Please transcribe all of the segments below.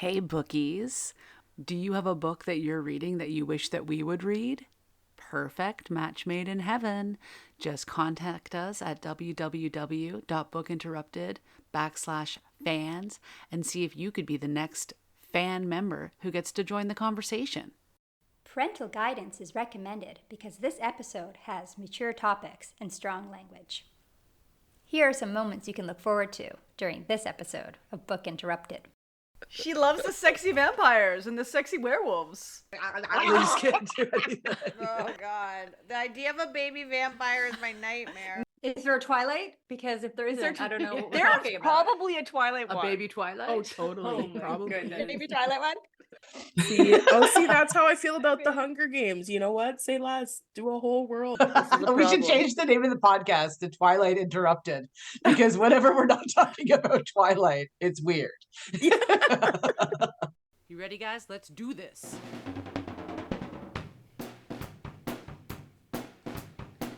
Hey, bookies. Do you have a book that you're reading that you wish that we would read? Perfect match made in heaven. Just contact us at www.bookinterrupted.com/fans and see if you could be the next fan member who gets to join the conversation. Parental guidance is recommended because this episode has mature topics and strong language. Here are some moments you can look forward to during this episode of Book Interrupted. She loves the sexy vampires and the sexy werewolves. Please can't do anything. Oh god. The idea of a baby vampire is my nightmare. Is there a Twilight? Because if there isn't, I don't know what we're There's talking about. probably a Twilight A one. baby Twilight? Oh, totally. Probably. Maybe Twilight one? See, that's how I feel about the Hunger Games. You know what? Say less. Do a whole world. We should change the name of the podcast to Twilight Interrupted, because whenever we're not talking about Twilight, it's weird. You ready, guys? Let's do this.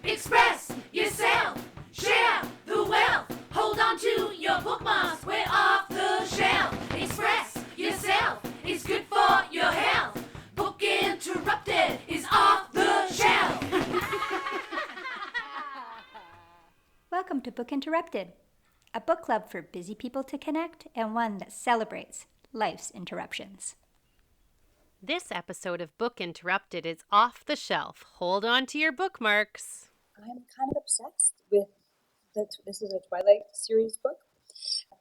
Express yourself, share the wealth, hold on to your bookmarks, we're off the shelf. Express yourself, it's good for your health. Book Interrupted is off the shelf. Welcome to Book Interrupted, a book club for busy people to connect and one that celebrates life's interruptions. This episode of Book Interrupted is off the shelf. Hold on to your bookmarks. I'm kind of obsessed with this is a Twilight series book.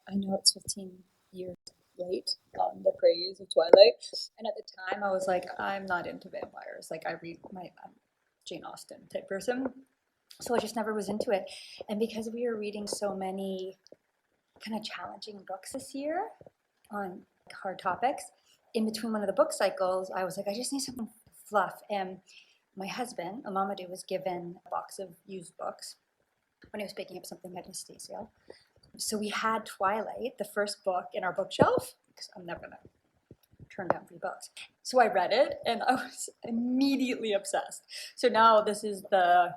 I know it's 15 years late on the praise of Twilight, and at the time I was like, I'm not into vampires. Like I'm Jane Austen type person, so I just never was into it. And because we were reading so many kind of challenging books this year on hard topics, in between one of the book cycles, I was like, I just need something fluff. And my husband, Amamadou, was given a box of used books when he was picking up something at Anastasia. So we had Twilight, the first book, in our bookshelf, because I'm never going to turn down free books. So I read it, and I was immediately obsessed. So now this is the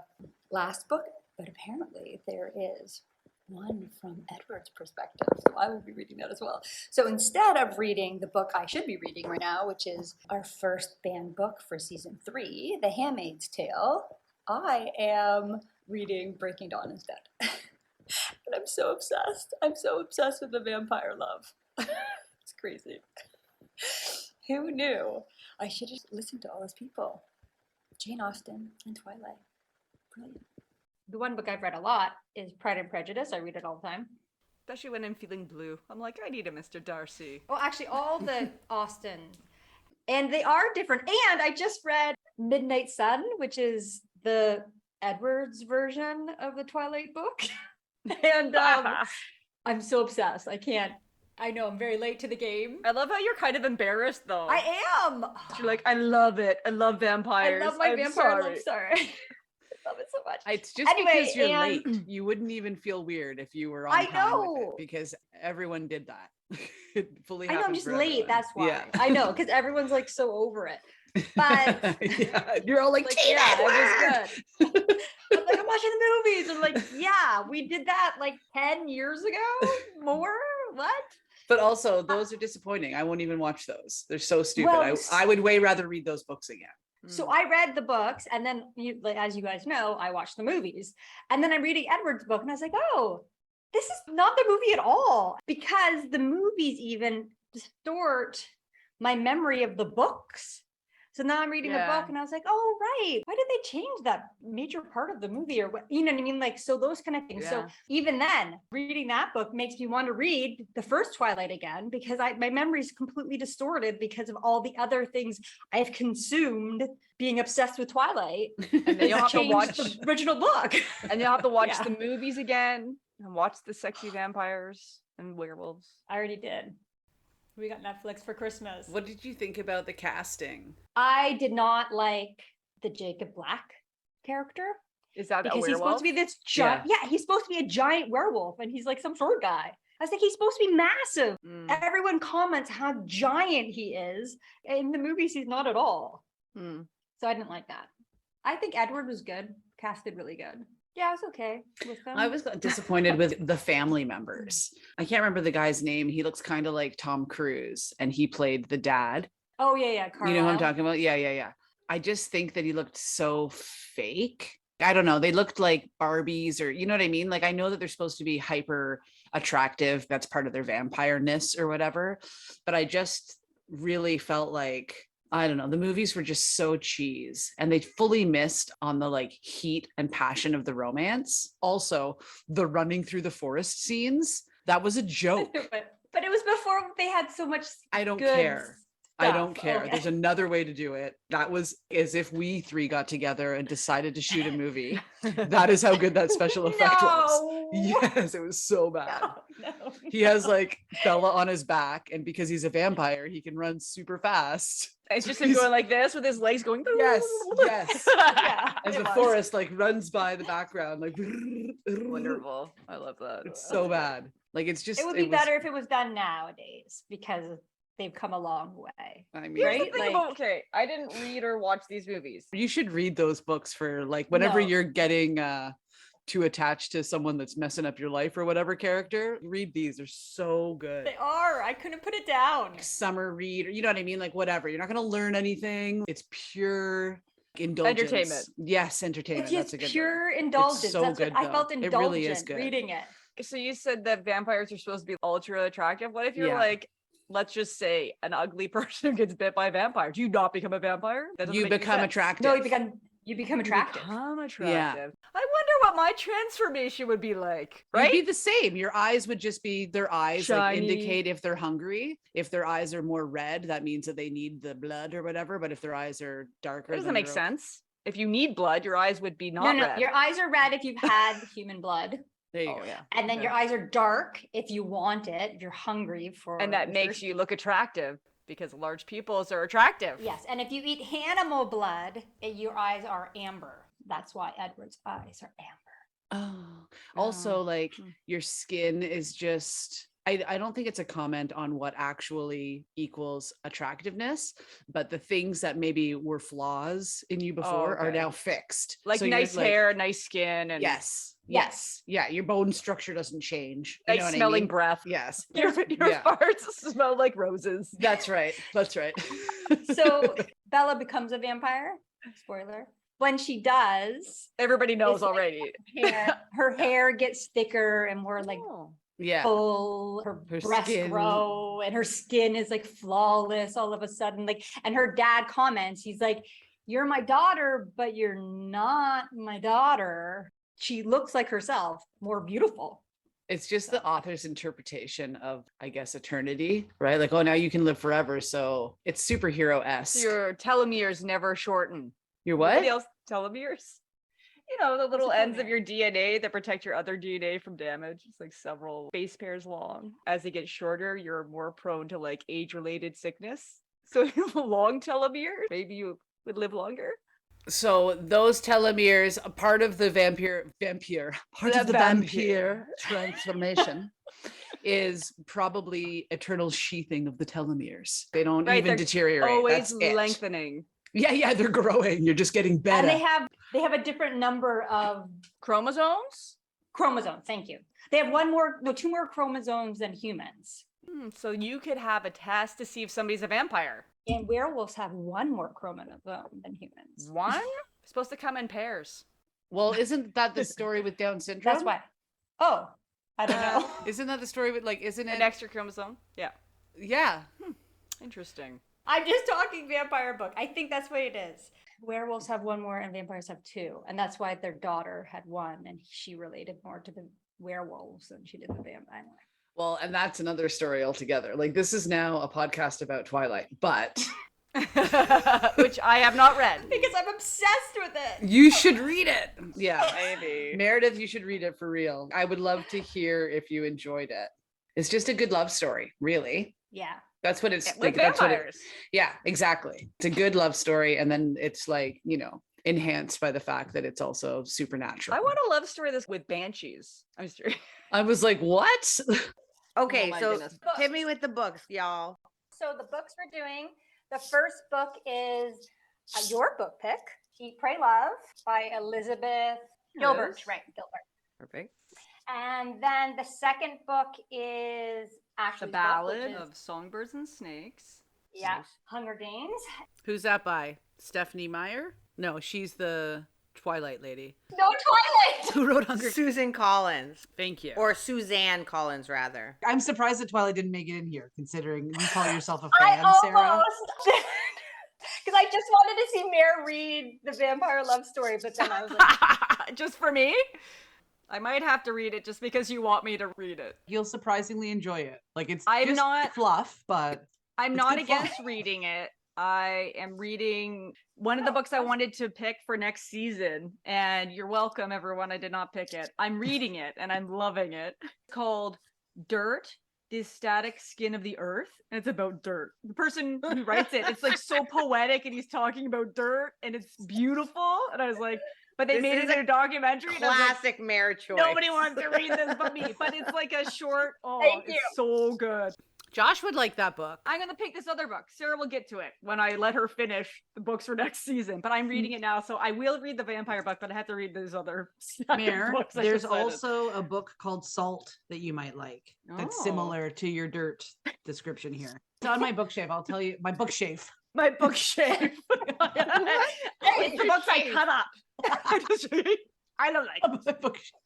last book, but apparently there is one from Edward's perspective, so I will be reading that as well. So instead of reading the book I should be reading right now, which is our first banned book for season 3, The Handmaid's Tale, I am reading Breaking Dawn instead. And I'm so obsessed. I'm so obsessed with the vampire love. It's crazy. Who knew? I should have listened to all those people. Jane Austen and Twilight. Brilliant. The one book I've read a lot is Pride and Prejudice. I read it all the time. Especially when I'm feeling blue. I'm like, I need a Mr. Darcy. Well, actually, all the Austen. And they are different. And I just read Midnight Sun, which is the Edwards version of the Twilight book. And I'm so obsessed. I know I'm very late to the game. I love how you're kind of embarrassed, though. I am. You're like, I love it. I love vampires. I love my vampire love story. I love it so much. It's just because you're late. You wouldn't even feel weird if you were on time with it, because everyone did that. It fully I know, I'm just late. everyone. That's why. Yeah. I know, because everyone's like so over it. But yeah, you're all like, yeah, it was good. I'm like, I'm watching the movies. I'm like, yeah, we did that like 10 years ago. More? What? But also, those are disappointing. I won't even watch those. They're so stupid. Well, I would way rather read those books again. So I read the books, and then, as you guys know, I watched the movies. And then I'm reading Edward's book, and I was like, oh, this is not the movie at all. Because the movies even distort my memory of the books. So now I'm reading a book, and I was like, oh, right. Why did they change that major part of the movie? Or what? You know what I mean? Like, so those kind of things. Yeah. So even then, reading that book makes me want to read the first Twilight again, because my memory is completely distorted because of all the other things I've consumed being obsessed with Twilight. And then you'll have to watch the original book. And you'll have to watch the movies again and watch the sexy vampires and werewolves. I already did. We got Netflix for Christmas. What did you think about the casting? I did not like the Jacob Black character. Is that because a werewolf? He's supposed to be this giant. Yeah, he's supposed to be a giant werewolf, and he's like some short guy. I was like, he's supposed to be massive. Everyone comments how giant he is. In the movies, he's not at all. So I didn't like that. I think Edward was good, casted really good. Yeah, I was okay with them. I was disappointed with the family members. I can't remember the guy's name. He looks kind of like Tom Cruise, and he played the dad. Oh yeah, You know who I'm Carlisle. talking about? Yeah. I just think that he looked so fake. I don't know. They looked like Barbies, or you know what I mean? Like, I know that they're supposed to be hyper attractive. That's part of their vampire-ness or whatever. But I just really felt like, I don't know, the movies were just so cheese, and they fully missed on the like heat and passion of the romance. Also, the running through the forest scenes, that was a joke. But it was before they had so much. I don't good care. I don't stuff. care. Okay. There's another way to do it. That was as if we three got together and decided to shoot a movie. That is how good that special effect was. No. Yes, it was so bad. No. He has like Bella on his back, and because he's a vampire, he can run super fast. It's just him going like this with his legs going. Yes. Yeah. As it the was. forest like runs by the background, like Wonderful. I love that. It's so bad. Like, it's just It would be was- better if it was done nowadays because they've come a long way. I mean, Here's Right? the thing Like- about, okay, I didn't read or watch these movies. you should read those books for like whenever No. you're getting too attached to someone that's messing up your life or whatever character. Read these. They're so good. They are. I couldn't put it down. Summer read, or you know what I mean? Like, whatever. You're not going to learn anything. It's pure indulgence. Entertainment. Yes, entertainment. It's That's just a good pure indulgence. so That's good, what I though. felt It indulgent really is good. reading it. So you said that vampires are supposed to be ultra attractive. What if you're Yeah. like, let's just say an ugly person who gets bit by a vampire? Do you not become a vampire? That doesn't You make any become sense. attractive. No, you become attractive. Become attractive. I wonder what my transformation would be like. Right? You'd be the same. Your eyes would just be their eyes, like Shiny. indicate if they're hungry. If their eyes are more red, that means that they need the blood or whatever. But if their eyes are darker, That doesn't then make you're sense. If you need blood, your eyes would be No, not no, red. your eyes are red if you've had human blood, There you Oh, go. yeah. and then Okay. your eyes are dark if you want it. If you're hungry for, And that you're makes thirsty. you look attractive because large pupils are attractive. Yes, and if you eat animal blood, your eyes are amber. That's why Edward's eyes are amber. Oh, also, like Hmm. your skin is just. I don't think it's a comment on what actually equals attractiveness, but the things that maybe were flaws in you before are okay. now fixed. Like So you're nice hair, nice skin, and Yes. Yes. Yeah. Your bone structure doesn't change. You nice know what smelling I mean? breath. Yes. Your Yeah. farts smell like roses. That's right. That's right. So Bella becomes a vampire. Spoiler. When she does, Everybody knows It's like- already. her hair gets thicker and more like Oh. yeah. full. Her Her breasts skin- grow, and her skin is like flawless all of a sudden. Like, and her dad comments, he's like, "You're my daughter, but you're not my daughter." She looks like herself, more beautiful. It's just the author's interpretation of, I guess, eternity, right? Like, oh, now you can live forever. So it's superhero-esque. Your telomeres never shorten. Your Anybody what? else telomeres? You know, the little a ends of telomere? your DNA that protect your other DNA from damage. It's like several base pairs long. As they get shorter, you're more prone to like age-related sickness. So if you have a long telomere, maybe you would live longer. So those telomeres, a part of the vampire, part The of the vampire. vampire transformation is probably eternal sheathing of the telomeres. They don't Right, even they're deteriorate. Always That's it. lengthening. Yeah, they're growing. You're just getting better. And they have a different number of Chromosomes? chromosomes. Thank you. They have two more chromosomes than humans. So you could have a test to see if somebody's a vampire. And werewolves have one more chromosome than humans. One? Supposed to come in pairs. Well, isn't that the story with Down syndrome? That's why. Oh, I don't know. Isn't that the story with like, isn't An it? extra chromosome? Yeah. Yeah. Interesting. I'm just talking vampire book. I think that's what it is. Werewolves have one more and vampires have two. And that's why their daughter had one and she related more to the werewolves than she did the vampire. Well, and that's another story altogether. Like, this is now a podcast about Twilight, but Which I have not read. Because I'm obsessed with it. you should read it. Yeah. Maybe. Meredith, you should read it for real. I would love to hear if you enjoyed it. It's just a good love story, really. Yeah. That's what it's With like. That's what it, vampires. yeah, exactly. It's a good love story. And then it's like, you know, enhanced by the fact that it's also supernatural. I want a love story this with banshees. I'm serious. I was like, what? Okay, Oh my so goodness. hit me with the books, y'all. So the books we're doing, the first book is your book pick, Eat, Pray, Love by Elizabeth Gilbert, Yes. right? Gilbert. Perfect. And then the second book is The Ashley's Ballad book, which is, of Songbirds and Snakes. yeah, Nice. Hunger Games. Who's that by? Stephanie Meyer? No, she's the Twilight lady. No, Twilight. Who wrote Hunger? Susan Collins. Thank you. Or Suzanne Collins, rather. I'm surprised that Twilight didn't make it in here, considering you call yourself a I fan, Sarah. almost because I just wanted to see Mare read the vampire love story, but then I was like, Just for me? I might have to read it just because you want me to read it. You'll surprisingly enjoy it. Like it's I'm just not- fluff, but I'm It's not good fun. against reading it. I am reading one of the books I wanted to pick for next season, and you're welcome, everyone. I did not pick it. I'm reading it, and I'm loving it. It's called Dirt, the Static Skin of the Earth, and it's about dirt. The person who writes it, it's like so poetic, and he's talking about dirt, and it's beautiful. And I was like, but they This made is it into a documentary. And I was like, Classic Mare choice. nobody wants to read this but me. But it's like a short. Oh, Thank it's you. so good. Josh would like that book. I'm gonna pick this other book. Sarah will get to it when I let her finish the books for next season. But I'm reading it now, so I will read the vampire book, but I have to read these other Mare, books. I there's decided. also a book called Salt that you might like. That's Oh. similar to your dirt description here. It's on my bookshelf. I'll tell you my bookshelf. my bookshelf. It's the books I cut up. I don't like. My bookshelf.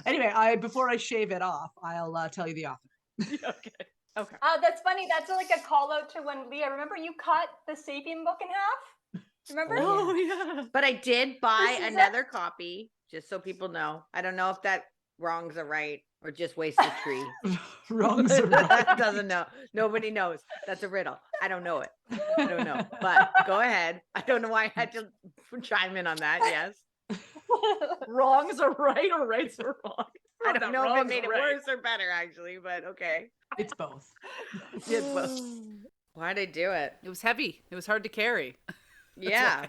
Anyway, before I shave it off, I'll tell you the author. Okay. Okay. that's funny. That's like a call out to when Leah. Remember you cut the Sapien book in half? Remember? Oh yeah. But I did buy This is another copy, just so people know. I don't know if that wrongs a right or just waste a tree. Wrongs are wrong. Doesn't know. Nobody knows. That's a riddle. I don't know it. I don't know. But go ahead. I don't know why I had to chime in on that. Yes. Wrongs are right or rights are wrong. I don't That know if it wrongs made are it right. worse or better, actually, but okay. It's both. Yes, both. Why'd I do it? It was heavy. It was hard to carry. Yeah.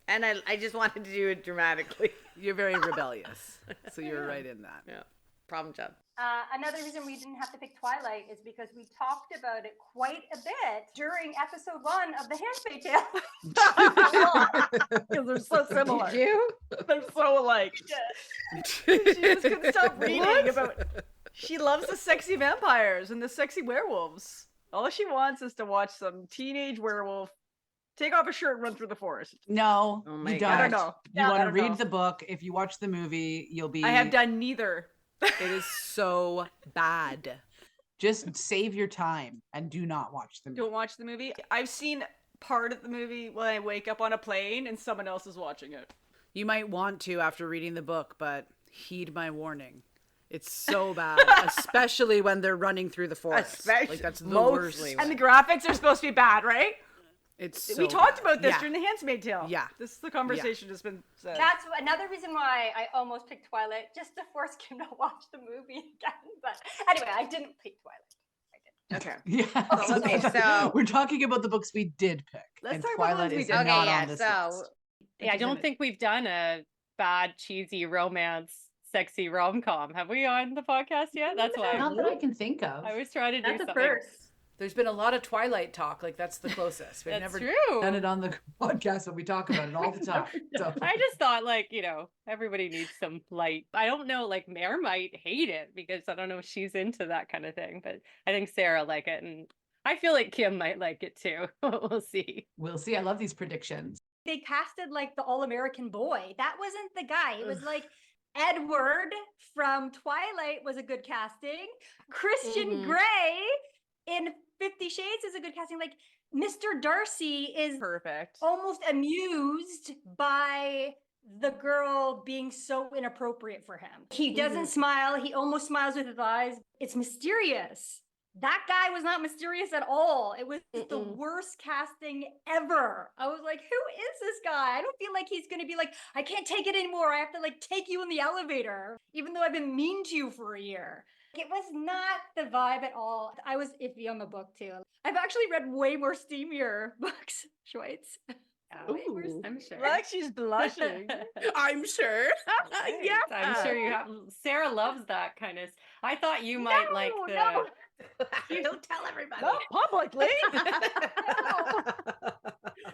And I just wanted to do it dramatically. You're very rebellious. So you're right in that. Yeah. Problem job. Another reason we didn't have to pick Twilight is because we talked about it quite a bit during episode 1 of The Handmaid's Tale. Because they're so similar. Did you? They're so alike. She just couldn't stop reading about. She loves the sexy vampires and the sexy werewolves. All she wants is to watch some teenage werewolf take off a shirt and run through the forest. No, Oh my you God. don't. I don't know. You I want to don't read know. the book. If you watch the movie, you'll be. I have done neither. It is so bad. Just save your time and do not watch the movie. Don't watch the movie. I've seen part of the movie when I wake up on a plane and someone else is watching it. You might want to after reading the book, but heed my warning. It's so bad, especially when they're running through the forest. Especially- Like that's the mostly worst. And the graphics are supposed to be bad, right? It's We so talked bad. about this Yeah. during the Handmaid's Tale. Yeah. This is the conversation that's been said. That's another reason why I almost picked Twilight, just to force Kim to watch the movie again. But anyway, I didn't pick Twilight. Okay. Yeah. Okay, so- we're talking about the books we did pick. Let's and talk about the Twilight ones we is did. not Okay, on yeah. this So list. Yeah, I don't think we've done a bad, cheesy romance, sexy rom-com. Have we on the podcast yet? That's why Not that I can think of. I was trying to do That's a something. first. There's been a lot of Twilight talk. Like that's the closest. We've That's never true. done it on the podcast, but we talk about it all the time. So. I just thought, like, you know, everybody needs some light. I don't know, like, Mare might hate it because I don't know if she's into that kind of thing, but I think Sarah like it, and I feel like Kim might like it too. We'll see. We'll see. I love these predictions. They casted like the all-American boy. That wasn't the guy. It was like Edward from Twilight was a good casting. Christian Mhm. Grey in 50 Shades is a good casting. Like Mr. Darcy is Perfect. almost amused by the girl being so inappropriate for him. He doesn't smile. He almost smiles with his eyes. It's mysterious. That guy was not mysterious at all. It was the worst casting ever. I was like, who is this guy? I don't feel like he's going to be like, I can't take it anymore. I have to like take you in the elevator, even though I've been mean to you for a year. It was not the vibe at all. I was iffy on the book too. I've actually read way more steamier books, Schweitz. Way more Ooh. I'm sure. Like she's blushing. I'm sure. Yeah. I'm sure you have. Sarah loves that kind of. I thought you might like the. no. Don't tell everybody. Not publicly.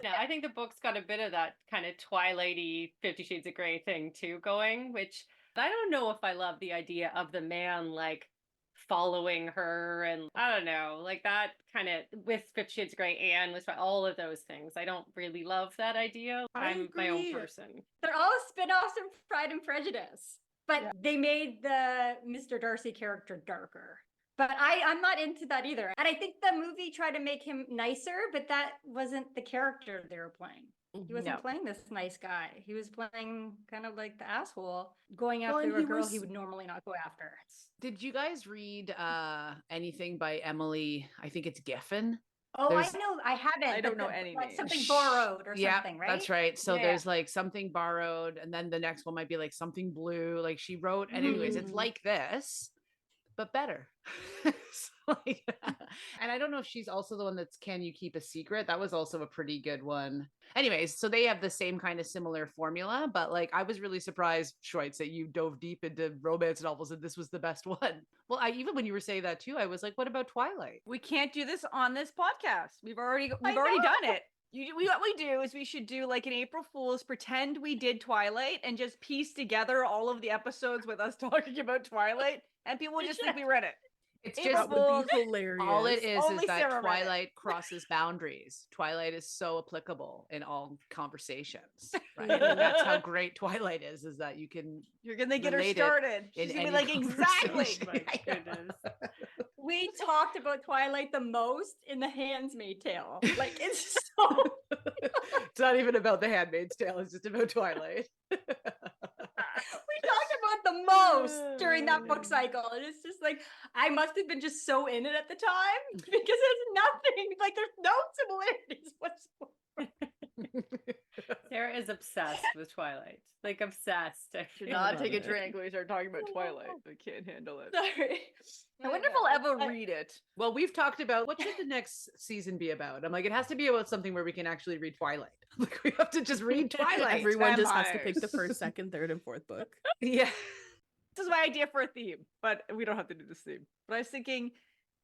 Yeah, I I think the book's got a bit of that kind of Twilighty 50 Shades of Grey thing too going, which I don't know if I love the idea of the man like following her, and I don't know, like that kind of with 50 Shades of Grey and with all of those things. I don't really love that idea. I'm my own person. They're all spin-offs from Pride and Prejudice, but they made the Mr. Darcy character darker. But I'm not into that either. And I think the movie tried to make him nicer, but that wasn't the character they were playing. He wasn't playing this nice guy. He was playing kind of like the asshole, going after a girl he would normally not go after. Did you guys read anything by Emily? I think it's Giffen. Oh, I know. I haven't. I don't know any like names. something borrowed or Yeah, something, right? that's right. So there's like something borrowed, and then the next one might be like something blue. Like she wrote, and anyways, it's like this, but better. And I don't know if she's also the one that's Can You Keep a Secret? That was also a pretty good one. Anyways, so they have the same kind of similar formula, but like I was really surprised, Schweitz, that you dove deep into romance novels and this was the best one. Well, even when you were saying that too, I was like, what about Twilight? We can't do this on this podcast. We've already done it. What we do is we should do like an April Fool's, pretend we did Twilight and just piece together all of the episodes with us talking about Twilight, and people would just think we read it. It's April just Fool's. hilarious. All it is Only that Sarah read it. Twilight crosses boundaries. Twilight is so applicable in all conversations, right? Mm-hmm. And that's how great Twilight is that you can. You're gonna get her relate it started. in She's gonna be any like, exactly. conversation. My goodness. We talked about Twilight the most in The Handmaid's Tale. Like it's so. It's not even about The Handmaid's Tale. It's just about Twilight. We talked about the most during that book cycle. And it's just like, I must have been just so in it at the time because there's nothing, like there's no similarities whatsoever. Sarah is obsessed with Twilight. Like obsessed. I Should feel not about take a it. drink when we start talking about Twilight. I can't handle it. Sorry. I wonder if I'll ever read it. Well, we've talked about what should the next season be about. I'm like, it has to be about something where we can actually read Twilight. Like we have to just read Twilight. Everyone just has to pick Vampires. the first, second, third, and fourth book. Yeah. This is my idea for a theme, but we don't have to do this theme. But I was thinking,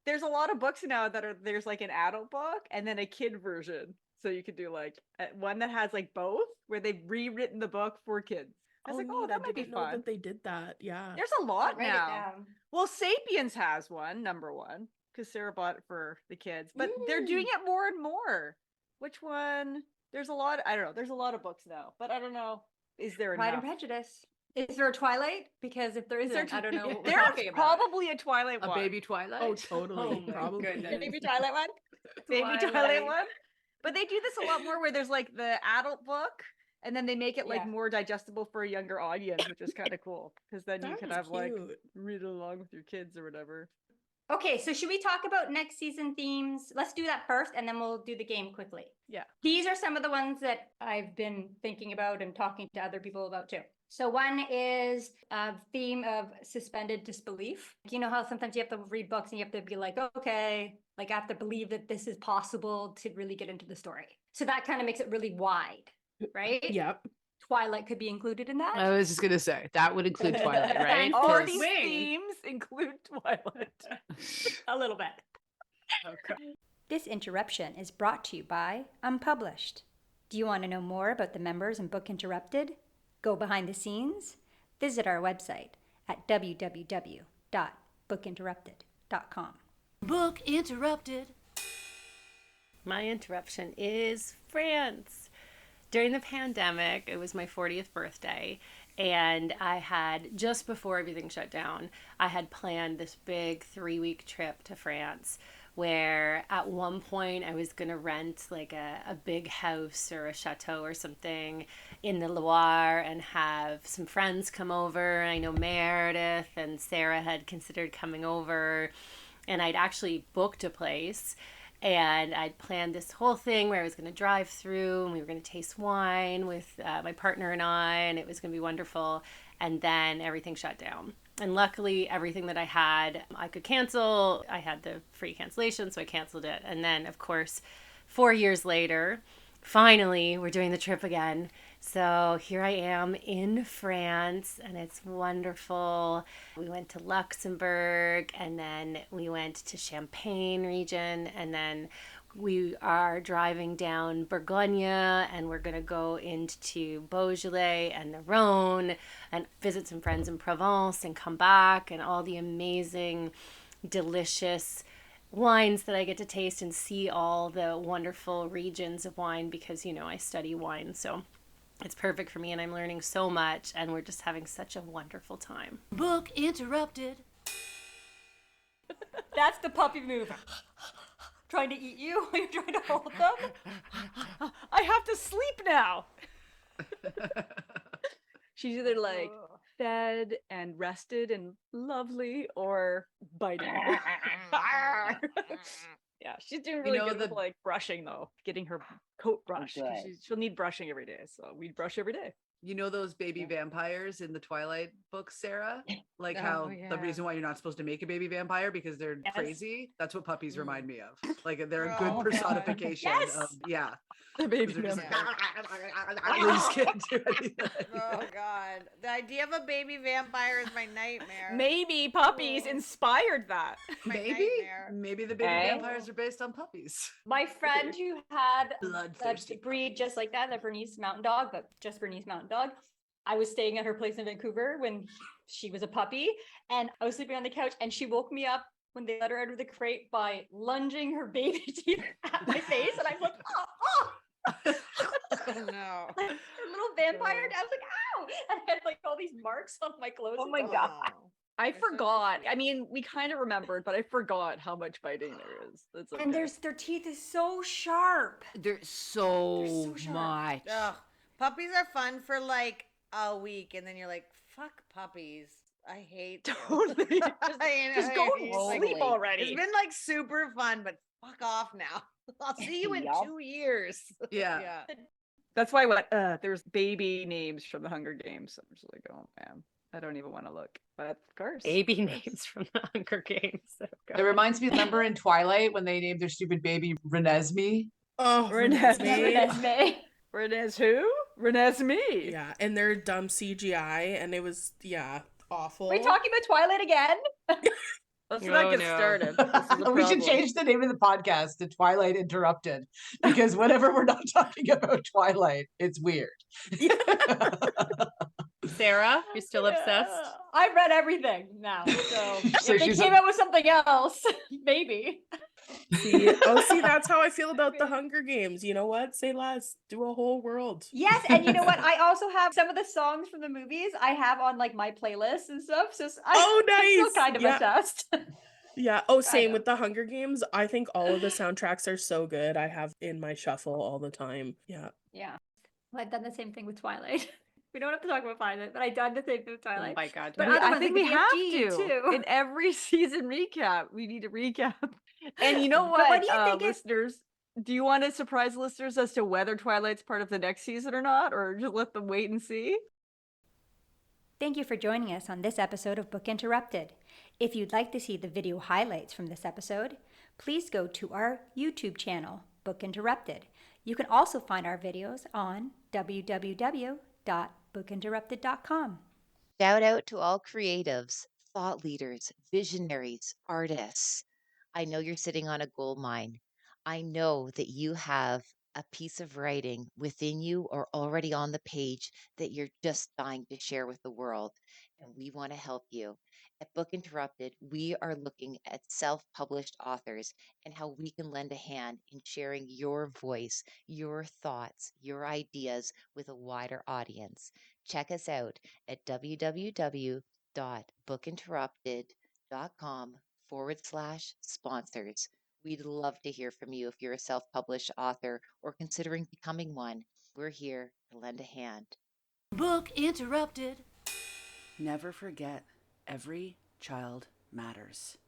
there's a lot of books now that are there's like an adult book and then a kid version. So you could do like one that has like both, where they've rewritten the book for kids. I was like, oh, that might be didn't know fun. that they did that. Yeah. There's a lot Write it now. down. Well, Sapiens has one, number one, because Sarah bought it for the kids. But they're doing it more and more. Which one? There's a lot. I don't know. There's a lot of books now, but I don't know. Is there Pride enough? and Prejudice. Is there a Twilight? Because if there isn't, I don't know. what we're There's talking about. probably a Twilight A one. baby Twilight. Oh, totally. Oh my Probably. goodness. Maybe Twilight one? Baby Twilight one. But they do this a lot more where there's like the adult book and then they make it like Yeah. more digestible for a younger audience, which is kind of cool because then you That can is have like cute. read along with your kids or whatever. Okay, so should we talk about next season themes? Let's do that first and then we'll do the game quickly. Yeah. These are some of the ones that I've been thinking about and talking to other people about too. So one is a theme of suspended disbelief. You know how sometimes you have to read books and you have to be like, okay, like I have to believe that this is possible to really get into the story. So that kind of makes it really wide, right? Yep. Twilight could be included in that. I was just gonna say that would include Twilight, right? And All 'Cause- these Wing. themes include Twilight. A little bit. Okay. This interruption is brought to you by Unpublished. Do you want to know more about the members in Book Interrupted? Go behind the scenes? Visit our website at www.bookinterrupted.com. Book Interrupted. My interruption is France. During the pandemic, it was my 40th birthday, and I had, just before everything shut down, I had planned this big 3-week trip to France where at one point I was going to rent like a big house or a chateau or something in the Loire and have some friends come over. I know Meredith and Sarah had considered coming over, and I'd actually booked a place. And I'd planned this whole thing where I was going to drive through and we were going to taste wine with my partner and I, and it was going to be wonderful. And then everything shut down. And luckily, everything that I had, I could cancel. I had the free cancellation, so I canceled it. And then, of course, 4 years later, finally, we're doing the trip again. So here I am in France, and it's wonderful. We went to Luxembourg, and then we went to Champagne region, and then We are driving down Bourgogne and we're going to go into Beaujolais and the Rhone and visit some friends in Provence and come back, and all the amazing, delicious wines that I get to taste and see all the wonderful regions of wine because, I study wine. So it's perfect for me and I'm learning so much and we're just having such a wonderful time. Book interrupted. That's the puppy move. Trying to eat you while you're trying to hold them. I have to sleep now. She's either like fed and rested and lovely or biting. Yeah, she's doing really good with like brushing though, getting her coat brushed. 'Cause she'll need brushing every day, so we brush every day. You know those baby vampires in the Twilight books, Sarah? Like how the reason why you're not supposed to make a baby vampire because they're crazy? That's what puppies remind me of. Like they're a good personification of, the baby vampire. Oh God. The idea of a baby vampire is my nightmare. Maybe puppies inspired that. Maybe the baby vampires are based on puppies. My friend who had Bloodthirsty a breed just like that, the Bernese Mountain Dog, but just Bernese Mountain Dog. I was staying at her place in Vancouver when she was a puppy, and I was sleeping on the couch, and she woke me up when they let her out of the crate by lunging her baby teeth at my face, and I was like, oh. Oh no. Like, her little vampire, I was like, ow! And I had like all these marks on my clothes. Oh my God. I forgot. I mean, we kind of remembered, but I forgot how much biting there is. That's okay. And their teeth is so sharp. There's so much. Ugh. Puppies are fun for like a week, and then you're like, fuck puppies. I hate them. Totally. Just go sleep already. It's been like super fun, but fuck off now. I'll see you in 2 years. Yeah. That's why there's baby names from the Hunger Games. I'm just like, oh man, I don't even want to look. But of course. Baby names from the Hunger Games. It reminds me, remember in Twilight when they named their stupid baby Renesmee? Oh, Renesmee. Renez who? Renesmee. Yeah, and their dumb CGI, and it was awful. Are we talking about Twilight again? Let's not get started. We should change the name of the podcast to Twilight Interrupted because whenever we're not talking about Twilight, it's weird. Sarah, you're still obsessed? I've read everything now, so So if they she's came out with something else, maybe. See, that's how I feel about the Hunger Games. You know what? Say less. Do a whole world. Yes, and you know what? I also have some of the songs from the movies I have on like my playlist and stuff. So I'm still kind of obsessed. Yeah. Oh, same with the Hunger Games. I think all of the soundtracks are so good. I have in my shuffle all the time. Yeah. Yeah. Well, I've done the same thing with Twilight. We don't have to talk about Twilight, but I've done the same thing with Twilight. Oh my God. But I think we have to. too. In every season recap, we need a recap. And you know But what, what do you think listeners? Do you want to surprise listeners as to whether Twilight's part of the next season or not? Or just let them wait and see? Thank you for joining us on this episode of Book Interrupted. If you'd like to see the video highlights from this episode, please go to our YouTube channel, Book Interrupted. You can also find our videos on www.bookinterrupted.com. Shout out to all creatives, thought leaders, visionaries, artists. I know you're sitting on a gold mine. I know that you have a piece of writing within you or already on the page that you're just dying to share with the world. And we want to help you. At Book Interrupted, we are looking at self-published authors and how we can lend a hand in sharing your voice, your thoughts, your ideas with a wider audience. Check us out at www.bookinterrupted.com/sponsors. We'd love to hear from you if you're a self-published author or considering becoming one. We're here to lend a hand. Book interrupted. Never forget, every child matters.